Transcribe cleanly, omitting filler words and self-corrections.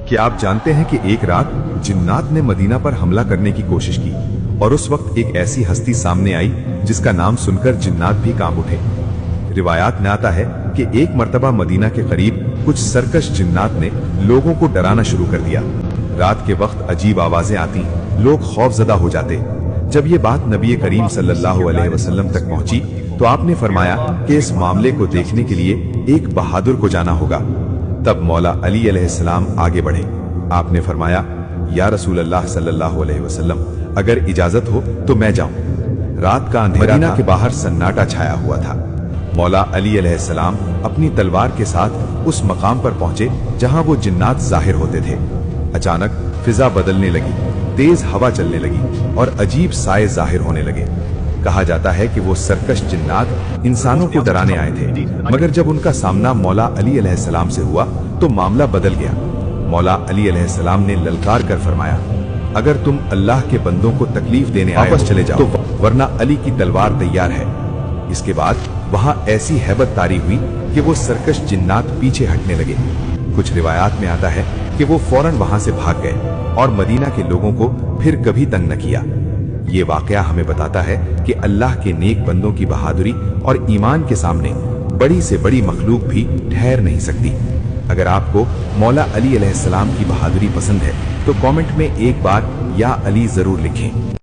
क्या आप जानते हैं कि एक रात जिन्नात ने मदीना पर हमला करने की कोशिश की और उस वक्त एक ऐसी हस्ती सामने आई जिसका नाम सुनकर जिन्नात भी कांप उठे। रिवायात में आता है कि एक मर्तबा मदीना के करीब कुछ सरकश जिन्नात ने लोगों को डराना शुरू कर दिया। रात के वक्त अजीब आवाजें आती, लोग खौफजदा हो जाते। जब ये बात नबी करीम सल्लल्लाहु अलैहि वसल्लम तक पहुंची तो आपने फरमाया कि इस मामले को देखने के लिए एक बहादुर को जाना होगा। तब मौला अली अलैहिस्सलाम आगे बढ़े। आपने फरमाया, या रसूल अल्लाह सल्लल्लाहु अलैहि वसल्लम, अगर इजाजत हो तो मैं जाऊं। रात का अंधेरा मदीना के बाहर सन्नाटा छाया हुआ था। मौला अली अलैहिस्सलाम अपनी तलवार के साथ उस मकाम पर पहुंचे जहां वो जिन्नात जाहिर होते थे। अचानक फिजा बदलने लगी, तेज हवा चलने लगी और अजीब साए जाहिर होने लगे। कहा जाता है कि वो सरकश जिन्नात इंसानों को डराने आए थे, मगर जब उनका सामना मौला अली अलैहिस्सलाम से हुआ तो मामला बदल गया। मौला अली अलैहिस्सलाम ने ललकार कर फरमाया, अगर तुम अल्लाह के बंदों को तकलीफ देने वापस चले जाओ तो वरना अली की तलवार तैयार है। इसके बाद वहां ऐसी हैबत तारी हुई कि वो सरकश जिन्नात पीछे हटने लगे। कुछ रिवायात में आता है कि वो फौरन वहां से भाग गए और मदीना के लोगों को फिर कभी तंग न किया। ये वाकया हमें बताता है कि अल्लाह के नेक बंदों की बहादुरी और ईमान के सामने बड़ी से बड़ी मखलूक भी ठहर नहीं सकती। अगर आपको मौला अली अलैहिस्सलाम की बहादुरी पसंद है तो कमेंट में एक बार या अली जरूर लिखें।